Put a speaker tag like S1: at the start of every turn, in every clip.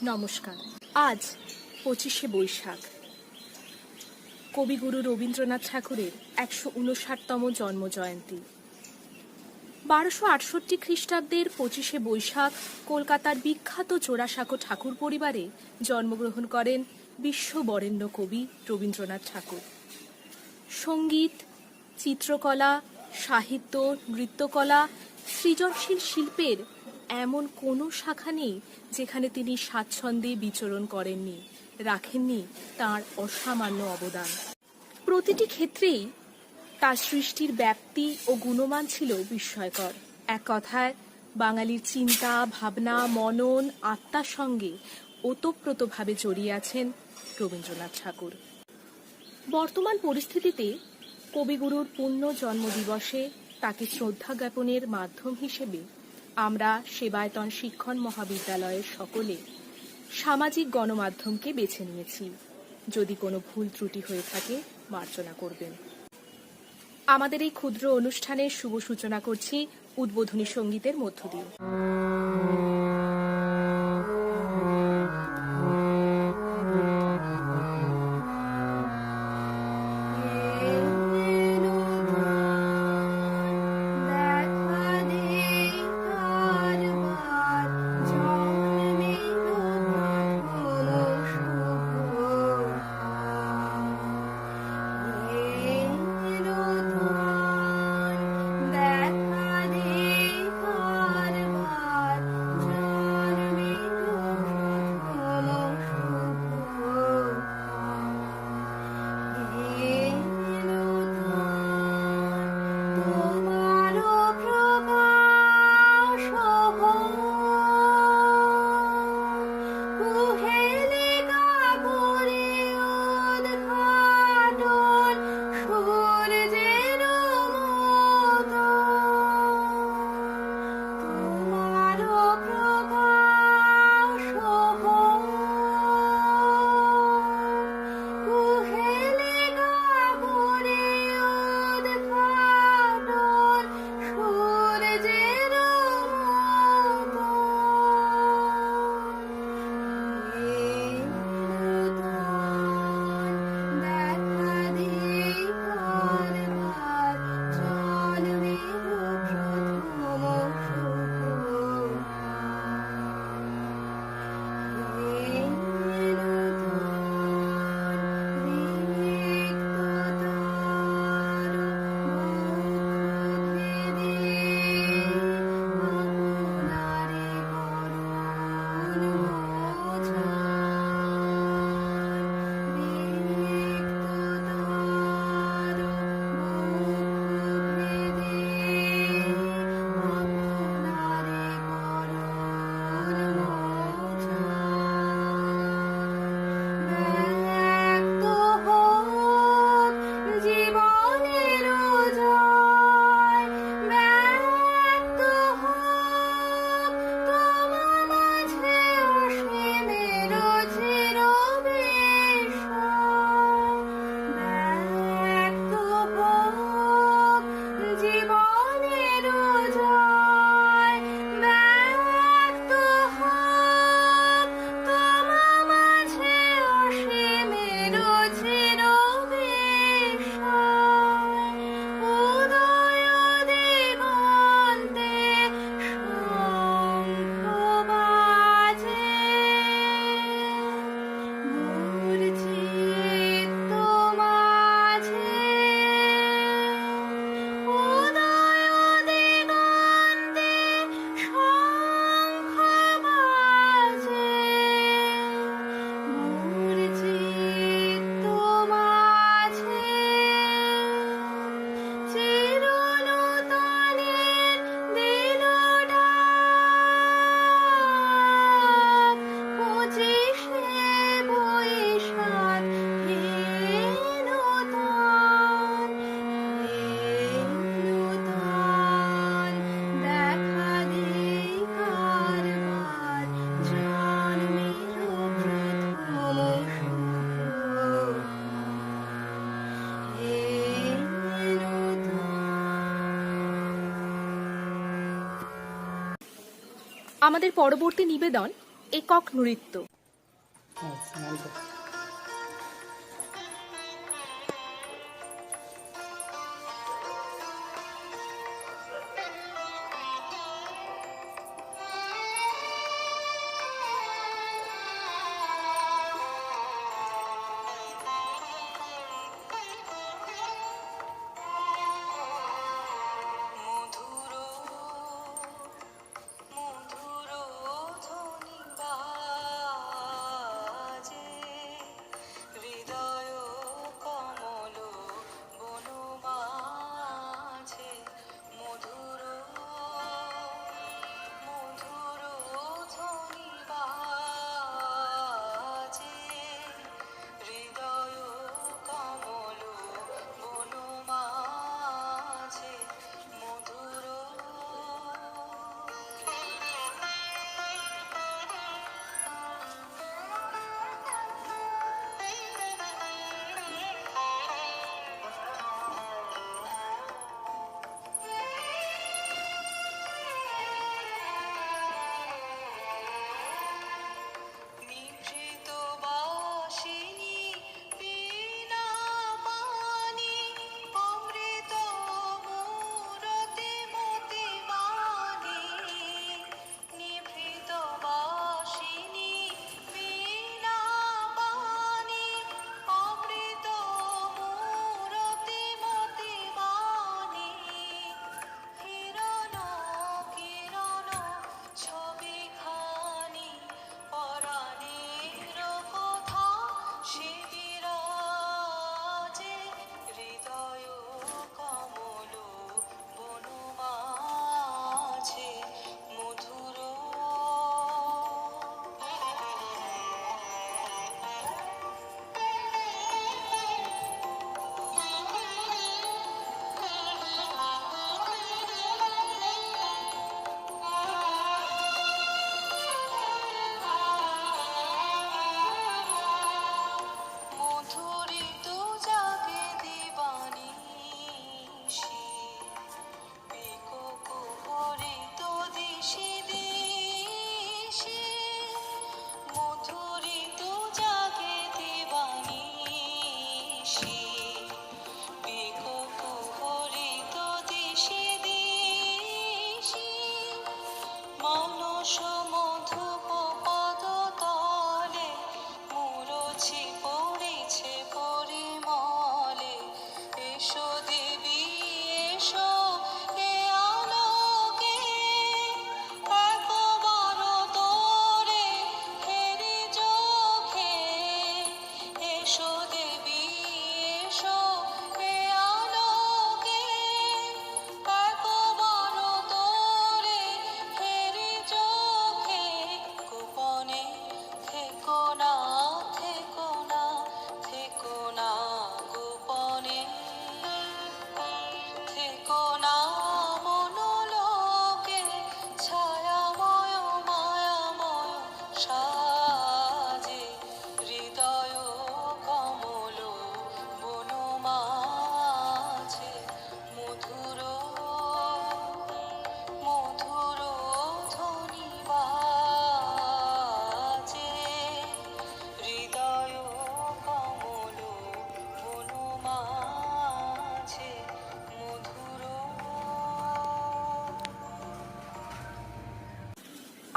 S1: নমস্কার। আজ 25শে বৈশাখ, কবিগুরু রবীন্দ্রনাথ ঠাকুরের 159তম জন্মজয়ন্তী। 1268 খ্রিস্টাব্দের 25শে বৈশাখ কলকাতার বিখ্যাত জোড়াসাঁকো ঠাকুর পরিবারে জন্মগ্রহণ করেন বিশ্ববরেণ্য কবি রবীন্দ্রনাথ ঠাকুর। সঙ্গীত, চিত্রকলা, সাহিত্য, নৃত্যকলা, সৃজনশীল শিল্পের এমন কোনো শাখা নেই যেখানে তিনি স্বাচ্ছন্দ্যে বিচরণ করেননি, রাখেননি তাঁর অসামান্য অবদান। প্রতিটি ক্ষেত্রেই তার সৃষ্টির ব্যাপ্তি ও গুণমান ছিল বিস্ময়কর। এক কথায় বাঙালির চিন্তা, ভাবনা, মনন, আত্মার সঙ্গে ওতপ্রোতভাবে জড়িয়ে আছেন রবীন্দ্রনাথ ঠাকুর। বর্তমান পরিস্থিতিতে কবিগুরুর পূর্ণ জন্মদিবসে তাকে শ্রদ্ধা জ্ঞাপনের মাধ্যম হিসেবে আমরা সেবায়তন শিক্ষণ মহাবিদ্যালয়ের সকলে সামাজিক গণমাধ্যমকে বেছে নিয়েছি। যদি কোনো ভুল ত্রুটি হয়ে থাকে মার্জনা করবেন। আমাদের এই ক্ষুদ্র অনুষ্ঠানের শুভ সূচনা করছি উদ্বোধনী সঙ্গীতের মধ্য দিয়ে। আমাদের পরবর্তী নিবেদন একক নৃত্য।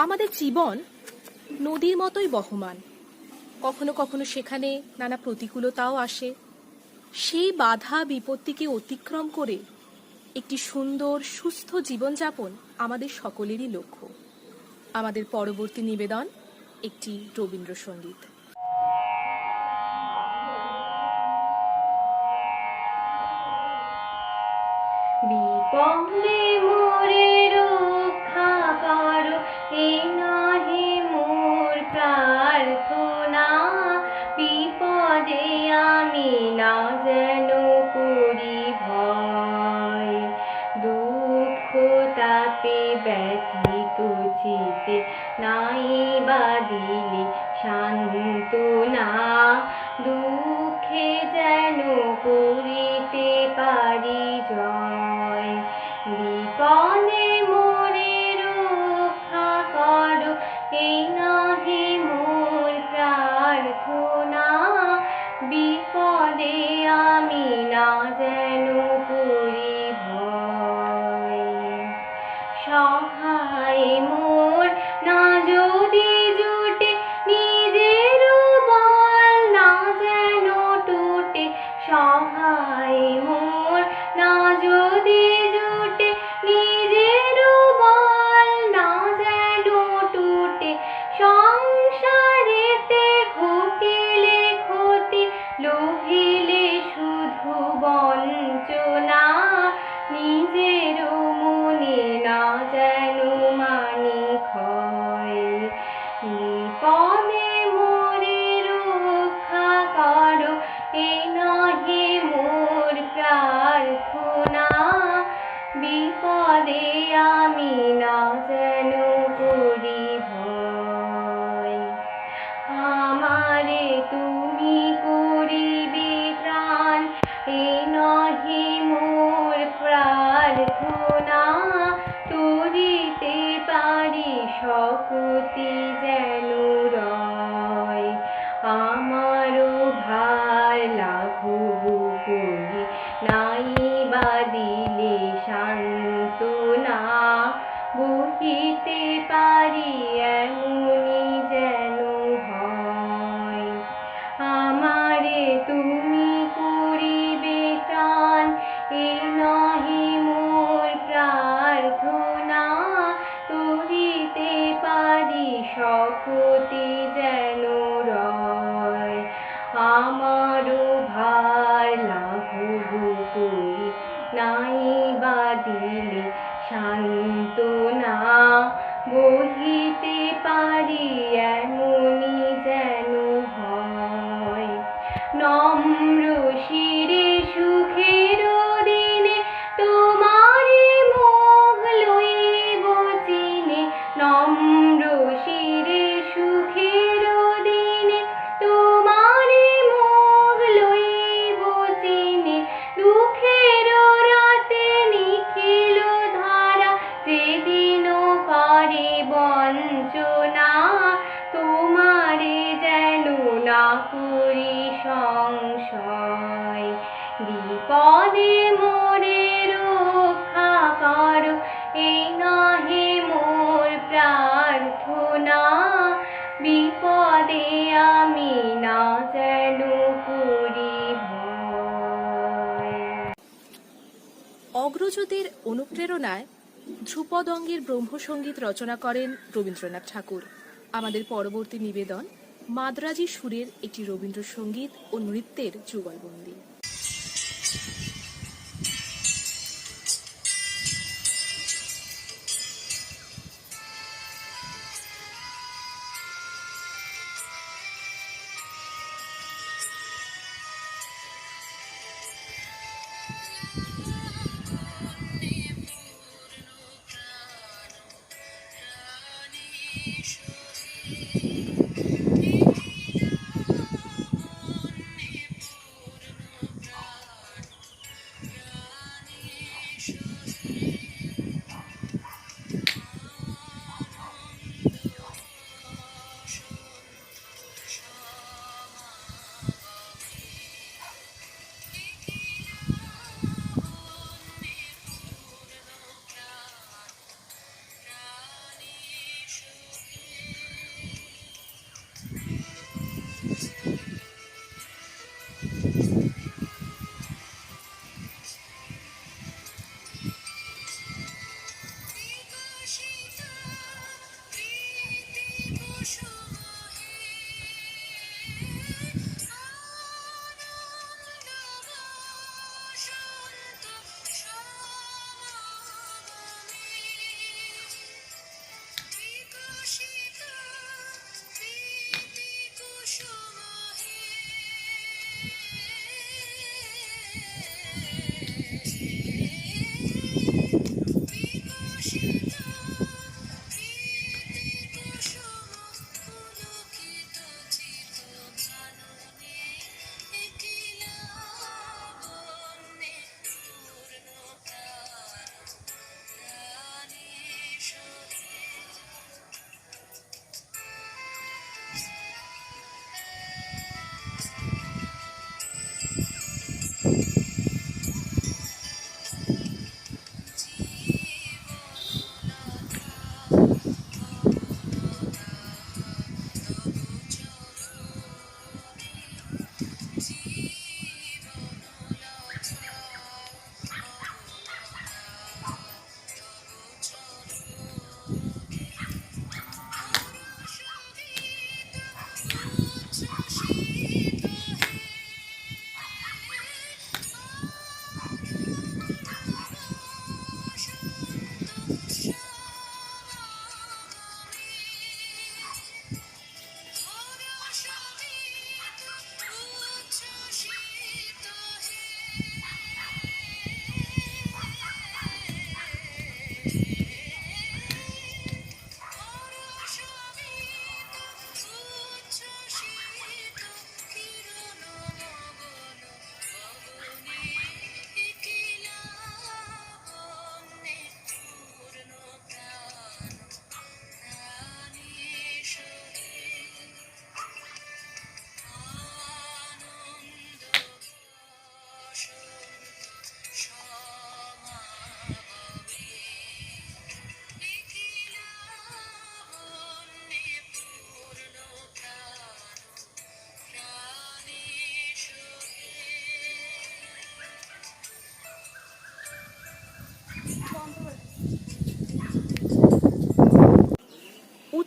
S1: আমাদের জীবন নদীর মতোই বহমান। কখনো কখনো সেখানে নানা প্রতিকূলতাও আসে। সেই বাধা বিপত্তিকে অতিক্রম করে একটি সুন্দর সুস্থ জীবনযাপন আমাদের সকলেরই লক্ষ্য। আমাদের পরবর্তী নিবেদন একটি রবীন্দ্রসঙ্গীত।
S2: বিপদে মোরে রক্ষা করো, এ নাহি মোর প্রার্থনা। বিপদে আমি না যেন করি ভয়, দুঃখ তাপে ব্যথিত চিতে নাই বা দিলে সান্ত্বনা। দুঃখে যেন করিতে পারি জয়, বিপদে মোরে রক্ষা করো, এই নাহি সহায় মোর না যদি জুটে নিজের বল না যেন টুটে সহায় মোর না যদি জুটে নিজের বল না যেন টুটে সংসারেতে ঘটিলে ক্ষতি লোভিলে শুধু বঞ্চনা নিজের মনে না যেন মানি ক্ষয় বিপদে মোরে রক্ষা করো এ নহে মোর প্রার্থনা বিপদে আমি না যেন করি ভয় আমারে তুমি করিবে ত্রাণ এ নহে মোর প্রার্থনা তরিতে পারি শক্তি যেন রয় আমারও ভার লাঘব করি নাই বা দিলে সান্ত্বনা বহিতে পারি এমনি যেন হয় আমারে তুমি করিবে ত্রাণ এ নহে মোর প্রার্থনা তরিতে পারি শক্তি যেন রয় আমারও ভার লাঘব করি নাই বা দিলে সান্ত্বনা বহিতে পারি এমনি যেন হয় নম্র শিরে সুখের দিনে তোমারি মুখ লইব চিনে নম্র শিরে সুখের দিনে তোমারি মুখ লইব চিনে দুঃখের রাতে নিখিল ধারা যেদিন করে বঞ্চনা তোমারে যেন না করি সংশয় বিপদে মোরে রক্ষা করো এই নহে মোর প্রার্থনা বিপদে আমি না যেন করি ভয়
S1: অগ্রজদের অনুপ্রেরণায় ধ্রুপদ অঙ্গের ব্রহ্মসঙ্গীত রচনা করেন রবীন্দ্রনাথ ঠাকুর। আমাদের পরবর্তী নিবেদন মাদ্রাজি সুরের একটি রবীন্দ্রসঙ্গীত ও নৃত্যের যুগলবন্দি।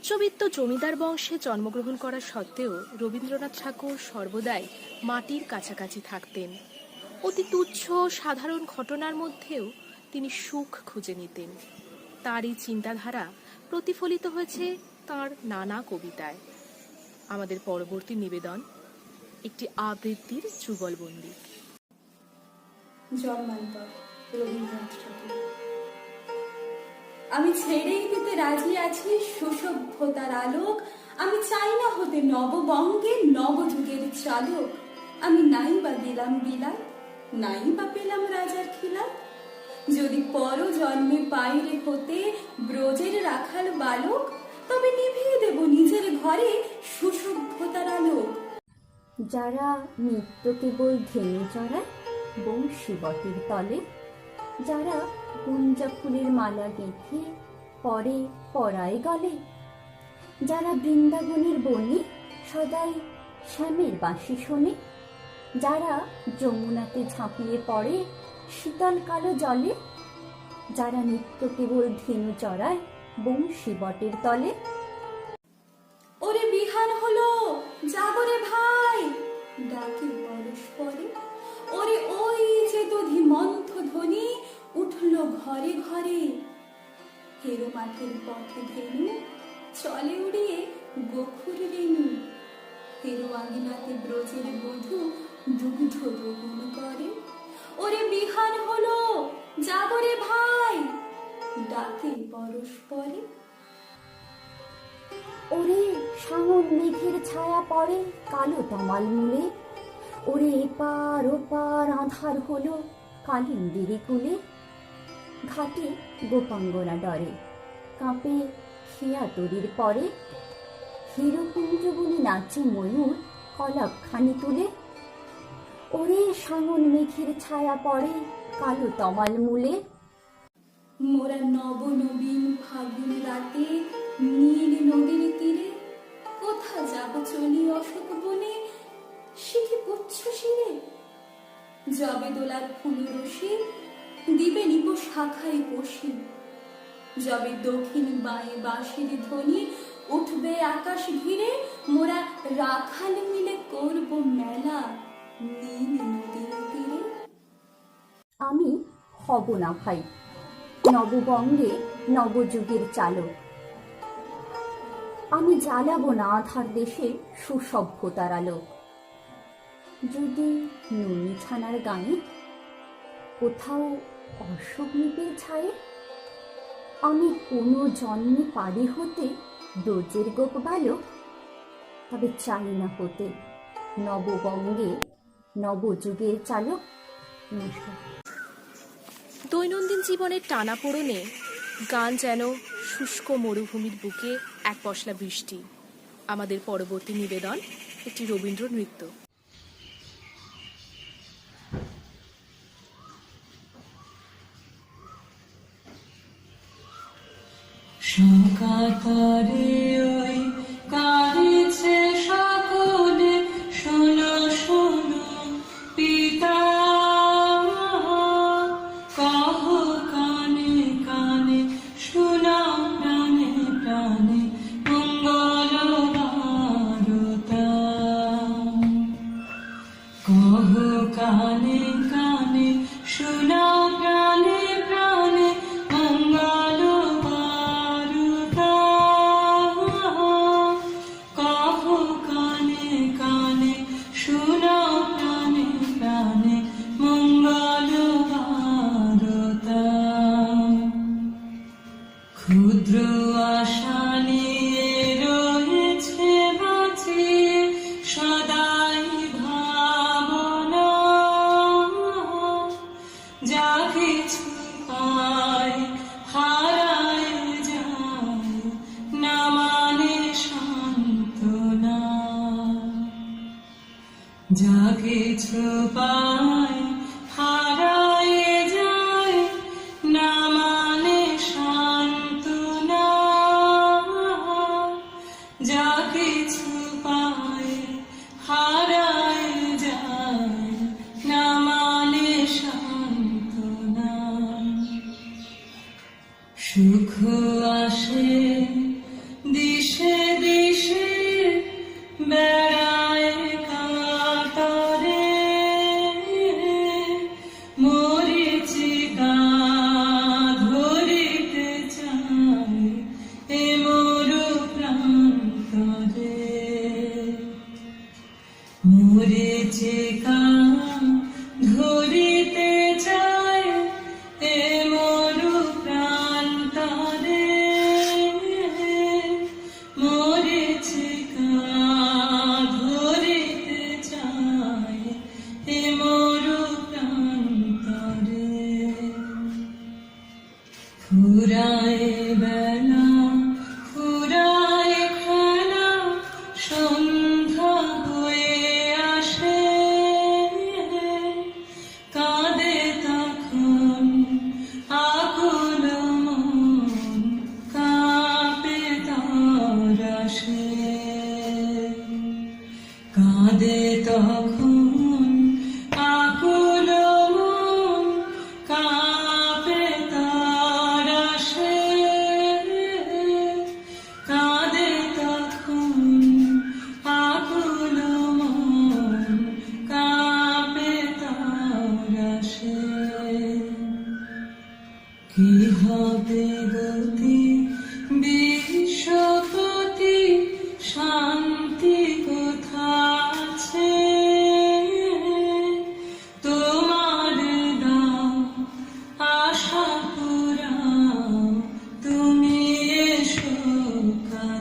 S1: উচ্চবিত্ত জমিদার বংশে জন্মগ্রহণ করা সত্ত্বেও রবীন্দ্রনাথ ঠাকুর সর্বদাই মাটির কাছাকাছি থাকতেন। অতি তুচ্ছ সাধারণ ঘটনার মধ্যেও তিনি সুখ খুঁজে নিতেন। তার এই চিন্তাধারা প্রতিফলিত হয়েছে তার নানা কবিতায়। আমাদের পরবর্তী নিবেদন একটি আবৃত্তির যুগলবন্দি।
S3: জন্মান্তর, রবীন্দ্রনাথ ঠাকুর। আমি ছেড়েই দিতে রাজি আছি সুসভ্যতার আলোক, আমি চাই না হতে নববঙ্গে নবযুগের চালক। আমি নাই বা দিলাম বিলাত, নাই বা পেলাম রাজার খিলাত, যদি পর জন্মে পাইরে হতে ব্রজের রাখাল বালক, তবে নিভিয়ে দেব নিজের ঘরে সুসভ্যতার আলোক।
S4: যারা নিত্য কেবল ধেনু চড়ায় বংশী বটের তলে, যারা গুঞ্জা ফুলের মালা গেঁথে পরে পরায় গলে, যারা বৃন্দাবনের বনে সদাই শ্যামের বাঁশি শোনে, যারা যমুনাতে ঝাঁপিয়ে পড়ে শীতল কালো জলে, যারা নিত্য কেবল ধেনু চড়ায় বংশী বটের তলে।
S3: ওরে বিহান হলো, জাগরে ভাই, ডাকে পরস্পরে। ওরে ওই যে দধিমন্থ ধ্বনি উঠল ঘরে ঘরে। হেরো মাঠের পথে ধেনু চলে উড়িয়ে গোখুর রেণু। হেরো আঙিনাতে ব্রজের বধূ দুগ্ধ দোহন করে। ওরে বিহান হলো, জাগরে ভাই, ডাকে পরস্পরে।
S4: ওরে সামন মেঘের ছায়া পড়ে কালো তমাল মূলে, ওরে এপার ওপার আঁধার হলো কালিন্দিরি কুলে। ঘাটে গোপাঙ্গনা ডরে কাঁপে খেয়া তরির পরে, হিরোকুঞ্জ বলে নাচে ময়ূর কলাপ খানি তুলে। ওরে সামন মেঘের ছায়া পড়ে কালো তমাল মূলে।
S3: মোরা নব নবীন ফাগুন রাতে নীল নদীর তীরে, কোথা যাব চলি অশোক বনে, শিখে পুচ্ছ শিরে। যবে দোলার ফুল রসি দিবে নিব শাখায় বসি, যবে দক্ষিণ বাঁয়ে বাঁশির ধ্বনি উঠবে আকাশ ঘিরে, মোরা রাখাল মিলে করব মেলা নীল নদীর তীরে।
S4: আমি হব না ভাই নববঙ্গে নবযুগের চালক, আমি জ্বালাবো না আধার দেশে সুসভ্যতার আলোক। যদি নুনি ছানার গায়ে কোথাও অশোক নিপের ছায়ে, আমি কোনো জন্মে পারি হতে ব্রজের গোপ বালক, তবে চাই না হতে নববঙ্গে নবযুগের চালক। নমস্কার।
S1: দৈনন্দিন জীবনের টানাপোড়েনে গান যেন শুষ্ক মরুভূমির বুকে এক পশলা বৃষ্টি। আমাদের পরবর্তী নিবেদন একটি রবীন্দ্র নৃত্য।
S5: শোকাতরে ওই কাঁদিছে সকলে, শোনো শোনো পিতা, কহ কানে কানে, শোনাও প্রাণে প্রাণে মঙ্গল বারতা। কহ কানে কানে, শোনাও প্রাণে প্রাণে মঙ্গল বারতা। কহ কানে কানে, শোনাও প্রাণে প্রাণে মঙ্গল বারতা। ক্ষুদ্র আশা নিয়ে রয়েছে বাঁচিয়ে সদাই ভাবনা, যা কিছু পায় হারায় যায় না মানে সান্ত্বনা। যা কিছু পায় হারায় যায় না মানে সান্ত্বনা। যা কিছু পায় হারায় যায় না মানে সান্ত্বনা। সুখ আসে দিশে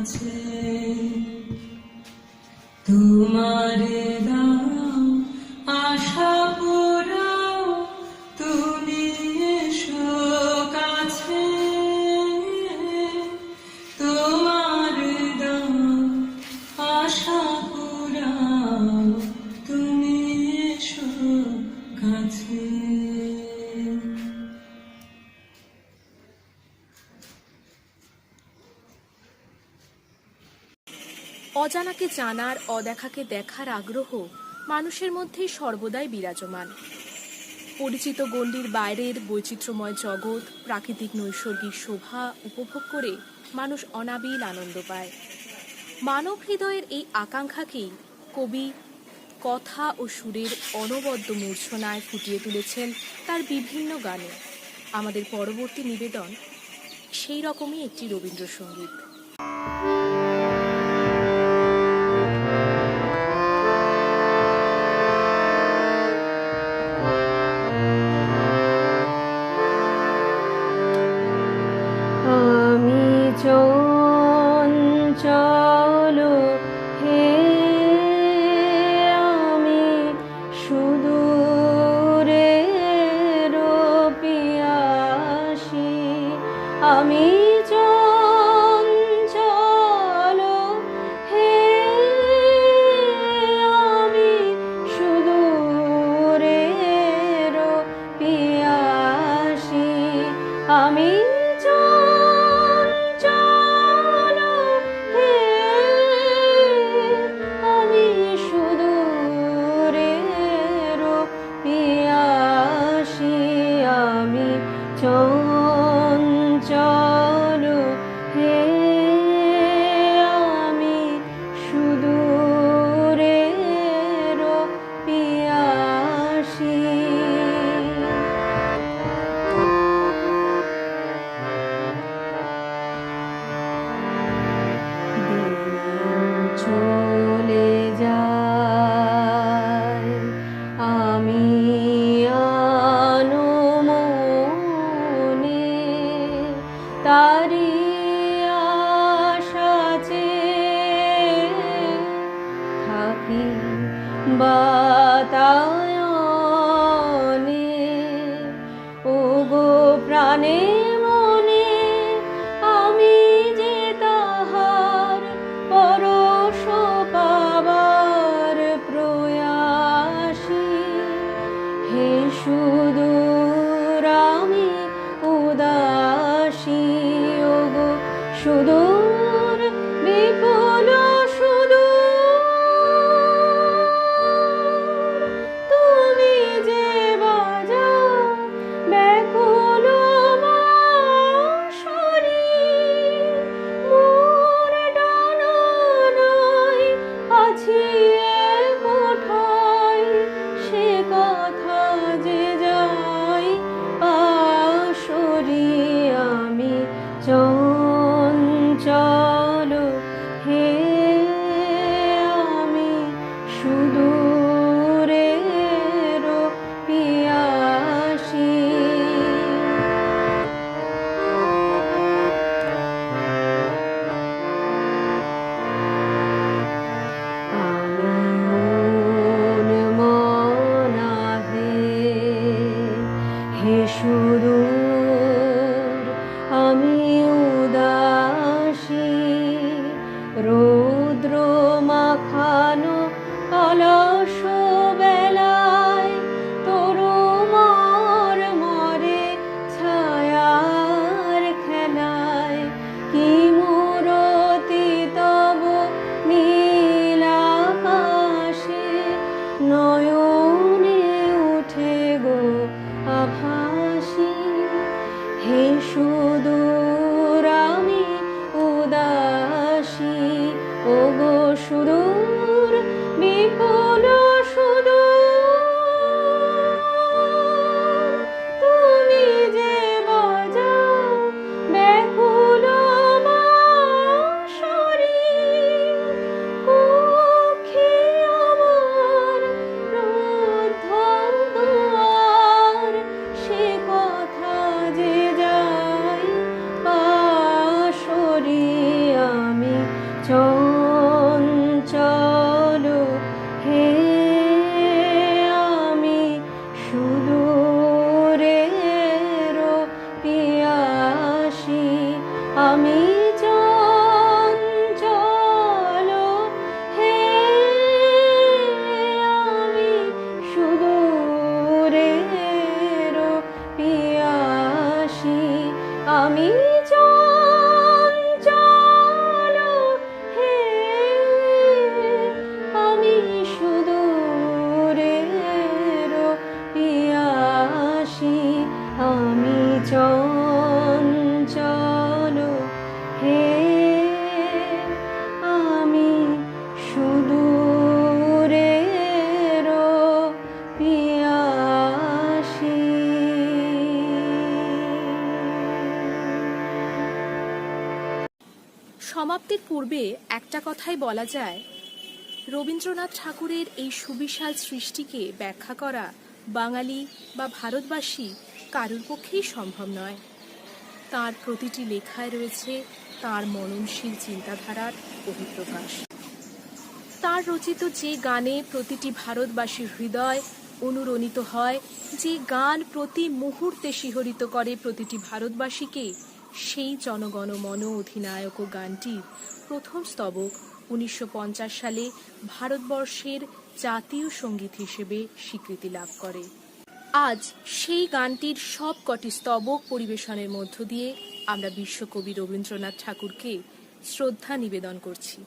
S5: কাছে তোমার দাও আশা পুরাও তুমি এসো কাছে তোমার দাও আশা পুরাও তুমি এসো কাছে।
S1: অজানাকে জানার, অদেখাকে দেখার আগ্রহ মানুষের মধ্যেই সর্বদাই বিরাজমান। পরিচিত গণ্ডির বাইরের বৈচিত্র্যময় জগৎ, প্রাকৃতিক নৈসর্গিক শোভা উপভোগ করে মানুষ অনাবিল আনন্দ পায়। মানব হৃদয়ের এই আকাঙ্ক্ষাকেই কবি কথা ও সুরের অনবদ্য মূর্ছনায় ফুটিয়ে তুলেছেন তার বিভিন্ন গানে। আমাদের পরবর্তী নিবেদন সেই রকমই একটি রবীন্দ্রসঙ্গীত।
S2: আমি চঞ্চল হে আমি সুদূরের পিয়াসী, আমি চঞ্চল হে আমি সুদূরের পিয়াসী, আমি চঞ্চল হে আমি সুদূরের পিয়াসী, আমি চঞ্চল হে আমি সুদূরের পিয়াসী। চলে যায় আমি আনমনে, তারি আশা চেয়ে থাকি বাতায়নে, ওগো প্রাণে মনে আমি যে তাহার পরশ পাবার প্রয়াসী, হে সুদূর আমি উদাসী, ওগো সুদূর বিপুল সুদূর, তুমি যে বাজাও ব্যাকুল বাঁশরি, মোর ডানা নাই আছি কোঠায়, সে কথা যে যাই পাশরি, আমি চঞ্চল
S1: সমাপ্তির পূর্বে একটা কথাই বলা যায়, রবীন্দ্রনাথ ঠাকুরের এই সুবিশাল সৃষ্টিকে ব্যাখ্যা করা বাঙালি বা ভারতবাসী কারোর পক্ষেই সম্ভব নয়। তার প্রতিটি লেখায় রয়েছে তার মননশীল চিন্তাধারার বহিঃপ্রকাশ। তার রচিত যে গানে প্রতিটি ভারতবাসীর হৃদয় অনুরণিত হয়, যে গান প্রতি মুহূর্তে শিহরিত করে প্রতিটি ভারতবাসীকে, সেই জনগণমন অধিনায়ক গানটির প্রথম স্তবক 1950 সালে ভারতবর্ষের জাতীয় সঙ্গীত হিসেবে স্বীকৃতি লাভ করে। আজ সেই গানটির সব কটি স্তবক পরিবেশনের মধ্য দিয়ে আমরা বিশ্বকবি রবীন্দ্রনাথ ঠাকুরকে শ্রদ্ধা নিবেদন করছি।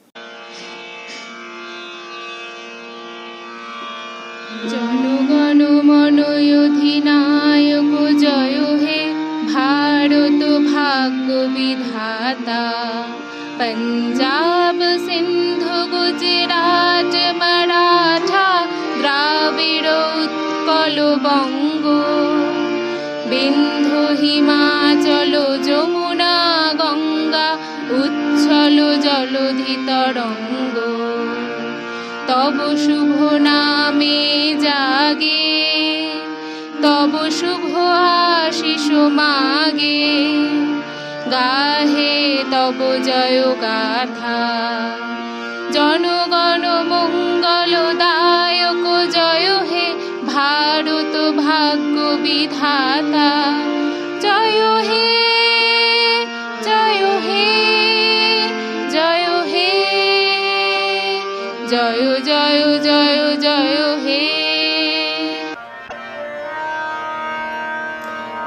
S2: জনগণ মন অধিনায়ক জয় হে ভারত ভাগ্য বিধাতা, पंजाब सिंधु गुजरात मराठा द्राविड़ उत्कल बंग, बिंधु हिमाचल যমুনা गंगा उच्छल जलधि तरंग, तब शुभ नामे जागे तब शुभ आशीष मागे, गाहे तब जय गाथा जनगण मंगलदायक जय हे भारत भाग्य विधाता, जय हे जय हे जय हे जय जय जय जय हे।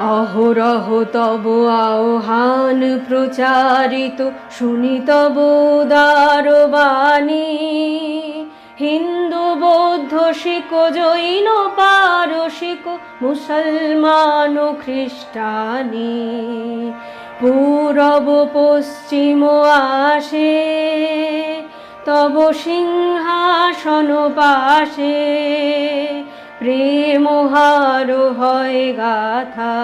S2: অহরহ তব আহ্বান প্রচারিত শুনি তব উদার বাণী, হিন্দু বৌদ্ধ শিখ জৈন পারসিক মুসলমান খ্রিস্টানি, পূরব পশ্চিম আসে তব সিংহাসন পাশে, প্রেম হার হয় গাথা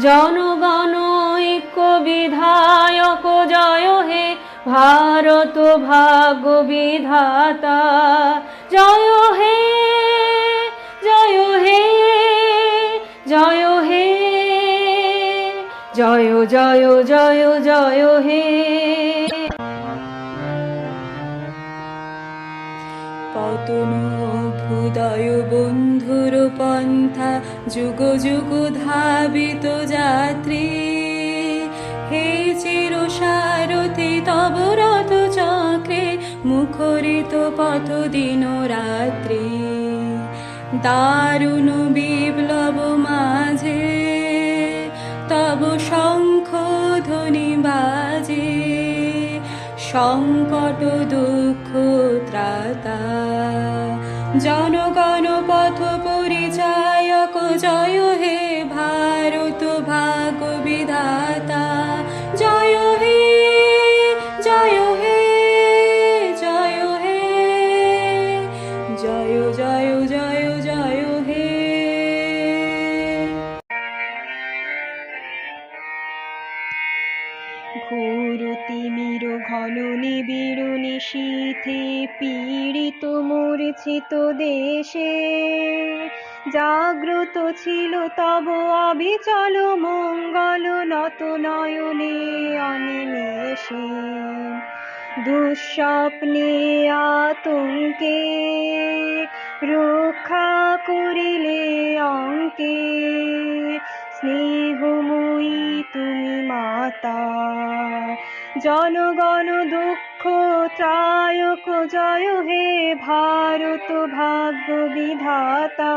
S2: জনগণ ঐক্য বিধায়ক জয় হে ভারত ভাগ্য বিধাতা, জয় হে জয় হে জয় হে জয় জয় জয় জয় হে। পতন অভ্যুদয় বন্ধুর পন্থা যুগ যুগ ধাবিত যাত্রী, হে চির সারথি তব রথ চক্রে মুখরিত পথ দিন রাত্রি, দারুণ বিপ্লব মাঝে তব শঙ্খ ধ্বনি বাজে, সংকট দুঃখ ত্রাতা জনগণ পথ পরিচায়ক জয় হে ভারত ভাগ্য বিধাতা, জয় হে জয় হে জয় হে জয় জয় জয় জয় হে। ঘোর তিমির ঘন নিবিড় নিশীথে পীড়িত মূর্ছিত দেশে, জাগ্রত ছিল তব অবিচল মঙ্গল নত নয়নে অনিমেষে, দুঃস্বপ্নে আতঙ্কে রক্ষা করিলে অঙ্কে, স্নেহময়ী তুমি মাতা জনগণ দুঃখ ত্রায়ক জয় হে ভারত ভাগ্য বিধাতা,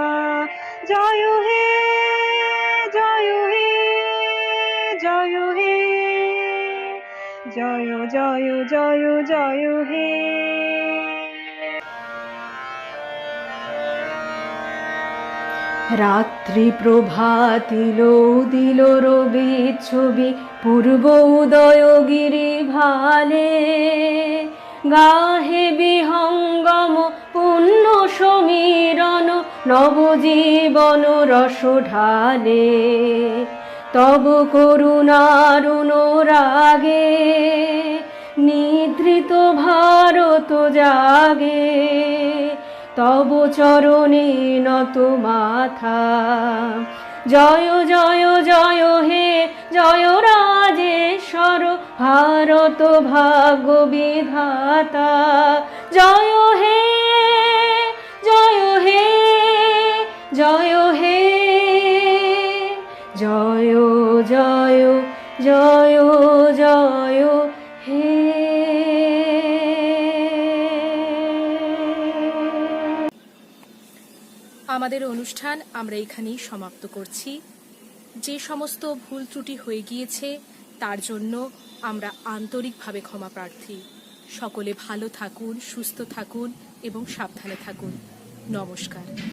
S2: জয় হে জয় হে জয় হে জয় জয় জয় জয় হে। রাত্রি প্রভাতিল দিল রবি ছবি পূর্ব উদয় গিরি ভালে, গাহে বিহঙ্গম পুণ্য সমীরণ নবজীবন রস ঢালে, তব করুণার অনুরাগে নিদ্রিত ভারত জাগে, তব চরণে নত মাথা। জয় জয় জয় হে জয় রাজেশ্বর, ভারত ভাগ্য বিধাতা। জয় হে জয় হে জয় হে জয় জয় জয় জয় হে।
S1: আমাদের অনুষ্ঠান আমরা এখানেই সমাপ্ত করছি। যে সমস্ত ভুল ত্রুটি হয়ে গিয়েছে তার জন্য আমরা আন্তরিকভাবে ক্ষমা প্রার্থী। সকলে ভালো থাকুন, সুস্থ থাকুন এবং সাবধানে থাকুন। নমস্কার।